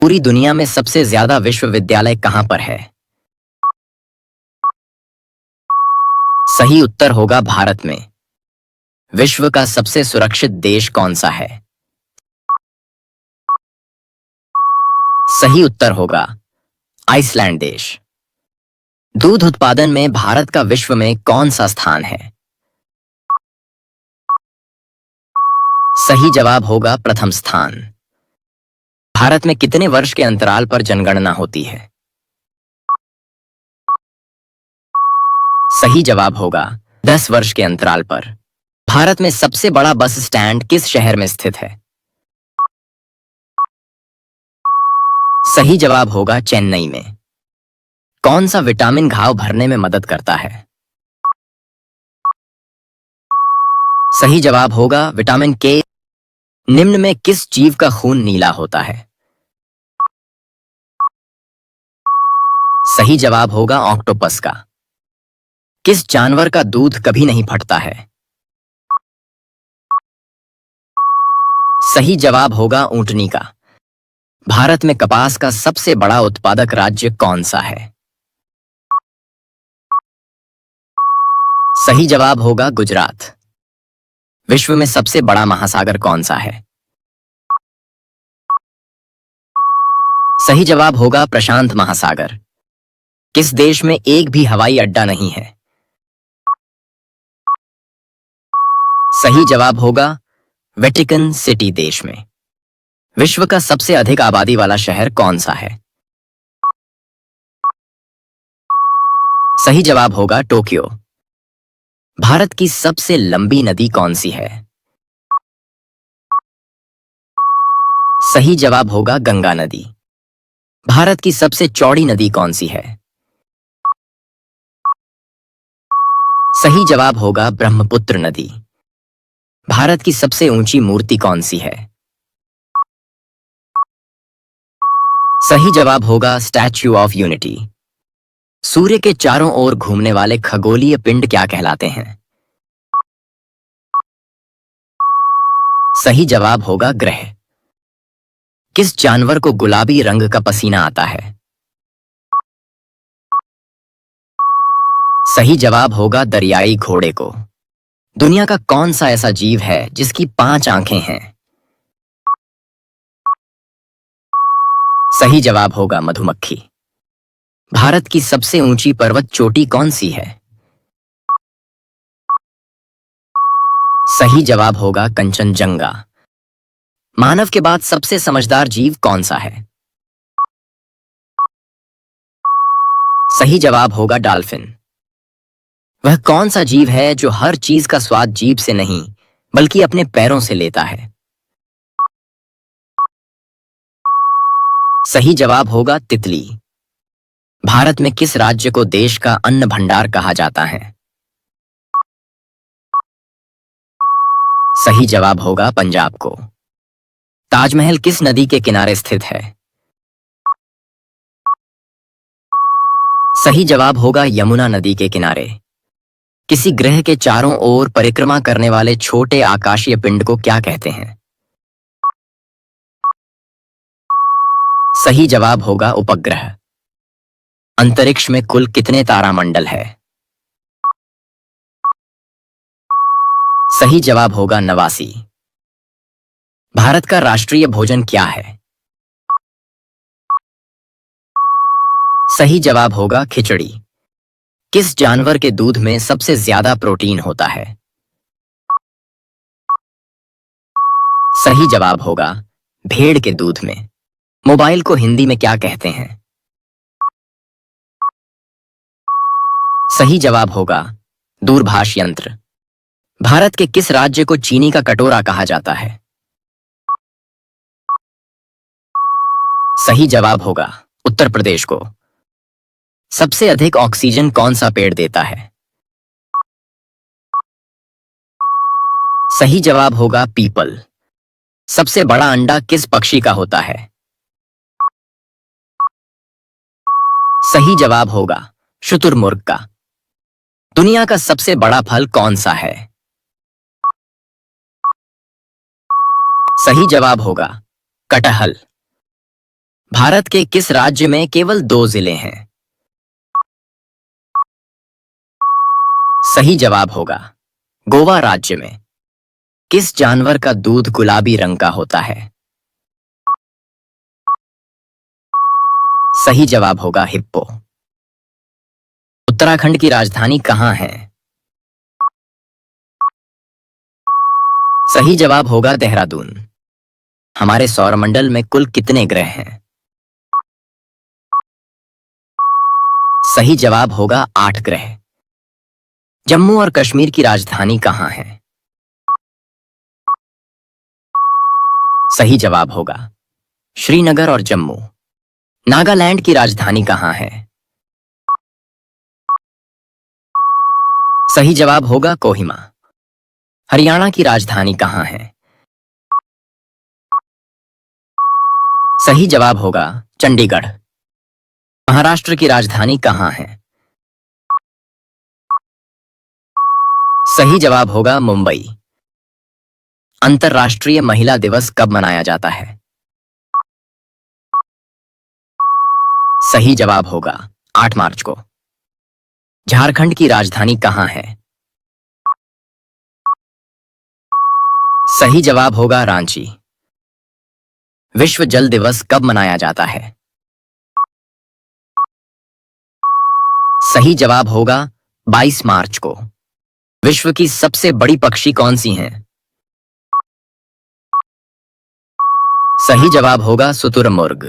पूरी दुनिया में सबसे ज्यादा विश्वविद्यालय कहां पर है? सही उत्तर होगा भारत में। विश्व का सबसे सुरक्षित देश कौन सा है? सही उत्तर होगा आइसलैंड देश। दूध उत्पादन में भारत का विश्व में कौन सा स्थान है? सही जवाब होगा प्रथम स्थान। भारत में कितने वर्ष के अंतराल पर जनगणना होती है? सही जवाब होगा 10 वर्ष के अंतराल पर। भारत में सबसे बड़ा बस स्टैंड किस शहर में स्थित है? सही जवाब होगा चेन्नई में। कौन सा विटामिन घाव भरने में मदद करता है? सही जवाब होगा विटामिन के। निम्न में किस जीव का खून नीला होता है? सही जवाब होगा ऑक्टोपस का। किस जानवर का दूध कभी नहीं फटता है? सही जवाब होगा ऊंटनी का। भारत में कपास का सबसे बड़ा उत्पादक राज्य कौन सा है? सही जवाब होगा गुजरात। विश्व में सबसे बड़ा महासागर कौन सा है? सही जवाब होगा प्रशांत महासागर। किस देश में एक भी हवाई अड्डा नहीं है? सही जवाब होगा वेटिकन सिटी देश में। विश्व का सबसे अधिक आबादी वाला शहर कौन सा है? सही जवाब होगा टोक्यो। भारत की सबसे लंबी नदी कौन सी है? सही जवाब होगा गंगा नदी। भारत की सबसे चौड़ी नदी कौन सी है? सही जवाब होगा ब्रह्मपुत्र नदी। भारत की सबसे ऊंची मूर्ति कौन सी है? सही जवाब होगा स्टैच्यू ऑफ यूनिटी। सूर्य के चारों ओर घूमने वाले खगोलीय पिंड क्या कहलाते हैं? सही जवाब होगा ग्रह। किस जानवर को गुलाबी रंग का पसीना आता है? सही जवाब होगा दरियाई घोड़े को। दुनिया का कौन सा ऐसा जीव है जिसकी 5 आंखें हैं? सही जवाब होगा मधुमक्खी। भारत की सबसे ऊंची पर्वत चोटी कौन सी है? सही जवाब होगा कंचनजंगा। मानव के बाद सबसे समझदार जीव कौन सा है? सही जवाब होगा डॉल्फिन। वह कौन सा जीव है जो हर चीज का स्वाद जीभ से नहीं बल्कि अपने पैरों से लेता है? सही जवाब होगा तितली। भारत में किस राज्य को देश का अन्न भंडार कहा जाता है? सही जवाब होगा पंजाब को। ताजमहल किस नदी के किनारे स्थित है? सही जवाब होगा यमुना नदी के किनारे। किसी ग्रह के चारों ओर परिक्रमा करने वाले छोटे आकाशीय पिंड को क्या कहते हैं? सही जवाब होगा उपग्रह। अंतरिक्ष में कुल कितने तारामंडल है? सही जवाब होगा 89। भारत का राष्ट्रीय भोजन क्या है? सही जवाब होगा खिचड़ी। किस जानवर के दूध में सबसे ज्यादा प्रोटीन होता है? सही जवाब होगा भेड़ के दूध में। मोबाइल को हिंदी में क्या कहते हैं? सही जवाब होगा दूरभाष यंत्र। भारत के किस राज्य को चीनी का कटोरा कहा जाता है? सही जवाब होगा उत्तर प्रदेश को। सबसे अधिक ऑक्सीजन कौन सा पेड़ देता है? सही जवाब होगा पीपल। सबसे बड़ा अंडा किस पक्षी का होता है? सही जवाब होगा शुतुरमुर्ग का। दुनिया का सबसे बड़ा फल कौन सा है? सही जवाब होगा कटहल। भारत के किस राज्य में केवल 2 जिले हैं? सही जवाब होगा गोवा राज्य में। किस जानवर का दूध गुलाबी रंग का होता है? सही जवाब होगा हिप्पो। उत्तराखंड की राजधानी कहाँ है? सही जवाब होगा देहरादून। हमारे सौरमंडल में कुल कितने ग्रह हैं? सही जवाब होगा 8 ग्रह। जम्मू और कश्मीर की राजधानी कहाँ है? सही जवाब होगा श्रीनगर और जम्मू। नागालैंड की राजधानी कहाँ है? सही जवाब होगा कोहिमा। हरियाणा की राजधानी कहाँ है? सही जवाब होगा चंडीगढ़। महाराष्ट्र की राजधानी कहाँ है? सही जवाब होगा मुंबई। अंतर्राष्ट्रीय महिला दिवस कब मनाया जाता है? सही जवाब होगा 8 मार्च को। झारखंड की राजधानी कहाँ है? सही जवाब होगा रांची। विश्व जल दिवस कब मनाया जाता है? सही जवाब होगा 22 मार्च को। विश्व की सबसे बड़ी पक्षी कौन सी हैं? सही जवाब होगा शुतुरमुर्ग।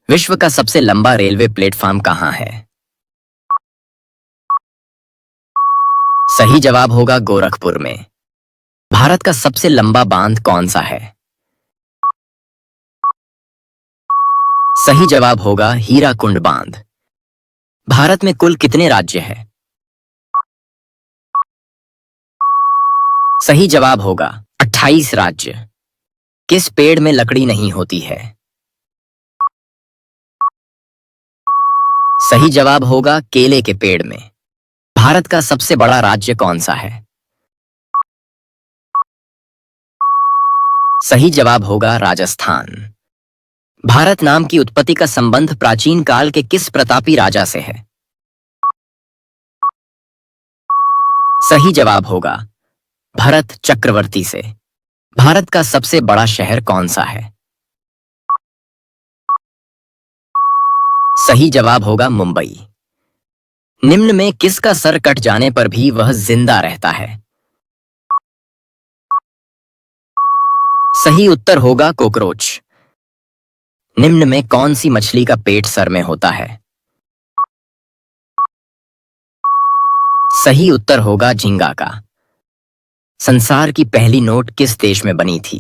विश्व का सबसे लंबा रेलवे प्लेटफॉर्म कहाँ है? सही जवाब होगा गोरखपुर में। भारत का सबसे लंबा बांध कौन सा है? सही जवाब होगा हीराकुंड बांध। भारत में कुल कितने राज्य हैं? सही जवाब होगा 28 राज्य। किस पेड़ में लकड़ी नहीं होती है? सही जवाब होगा केले के पेड़ में। भारत का सबसे बड़ा राज्य कौन सा है? सही जवाब होगा राजस्थान। भारत नाम की उत्पत्ति का संबंध प्राचीन काल के किस प्रतापी राजा से है? सही जवाब होगा भरत चक्रवर्ती से। भारत का सबसे बड़ा शहर कौन सा है? सही जवाब होगा मुंबई। निम्न में किसका सर कट जाने पर भी वह जिंदा रहता है? सही उत्तर होगा कॉकरोच। निम्न में कौन सी मछली का पेट सर में होता है? सही उत्तर होगा झींगा का। संसार की पहली नोट किस देश में बनी थी?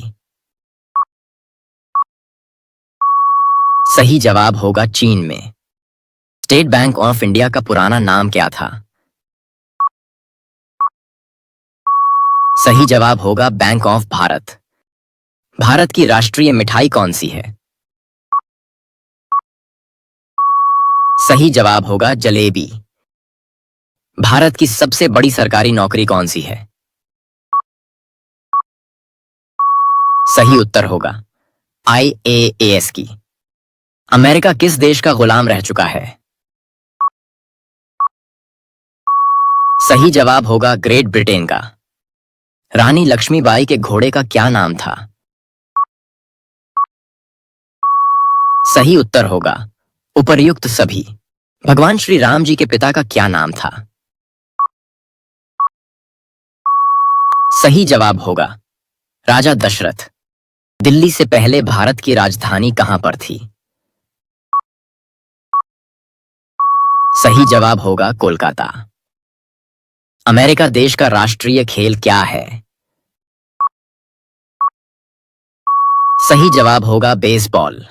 सही जवाब होगा चीन में। स्टेट बैंक ऑफ इंडिया का पुराना नाम क्या था? सही जवाब होगा बैंक ऑफ भारत। भारत की राष्ट्रीय मिठाई कौन सी है? सही जवाब होगा जलेबी। भारत की सबसे बड़ी सरकारी नौकरी कौन सी है? सही उत्तर होगा IAAS की। अमेरिका किस देश का गुलाम रह चुका है? सही जवाब होगा ग्रेट ब्रिटेन का। रानी लक्ष्मीबाई के घोड़े का क्या नाम था? सही उत्तर होगा उपर्युक्त सभी। भगवान श्री राम जी के पिता का क्या नाम था? सही जवाब होगा राजा दशरथ। दिल्ली से पहले भारत की राजधानी कहां पर थी? सही जवाब होगा कोलकाता। अमेरिका देश का राष्ट्रीय खेल क्या है? सही जवाब होगा बेसबॉल।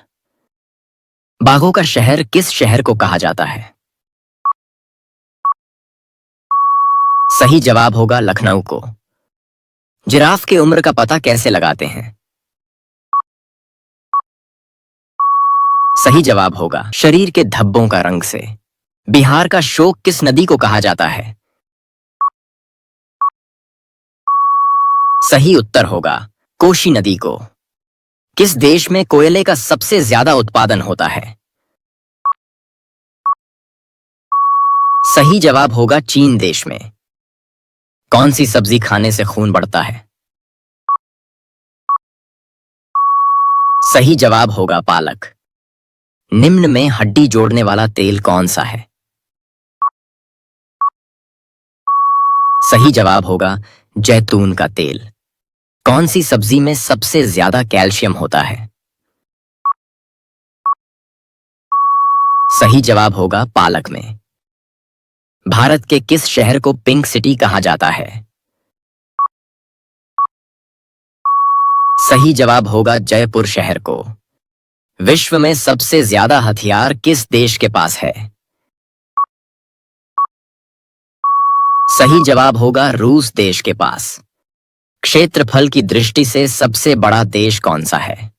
बाघों का शहर किस शहर को कहा जाता है? सही जवाब होगा लखनऊ को। जिराफ की उम्र का पता कैसे लगाते हैं? सही जवाब होगा शरीर के धब्बों का रंग से। बिहार का शोक किस नदी को कहा जाता है? सही उत्तर होगा कोशी नदी को। किस देश में कोयले का सबसे ज्यादा उत्पादन होता है? सही जवाब होगा चीन देश में। कौन सी सब्जी खाने से खून बढ़ता है? सही जवाब होगा पालक। निम्न में हड्डी जोड़ने वाला तेल कौन सा है? सही जवाब होगा जैतून का तेल। कौन सी सब्जी में सबसे ज्यादा कैल्शियम होता है? सही जवाब होगा पालक में। भारत के किस शहर को पिंक सिटी कहा जाता है? सही जवाब होगा जयपुर शहर को। विश्व में सबसे ज्यादा हथियार किस देश के पास है? सही जवाब होगा रूस देश के पास। क्षेत्रफल की दृष्टि से सबसे बड़ा देश कौन सा है?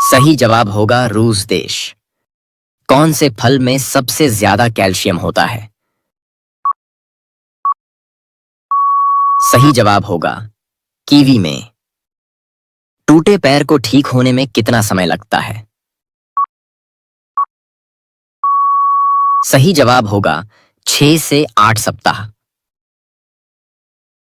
सही जवाब होगा रूस देश। कौन से फल में सबसे ज्यादा कैल्शियम होता है? सही जवाब होगा कीवी में। टूटे पैर को ठीक होने में कितना समय लगता है? सही जवाब होगा 6 से 8 सप्ताह।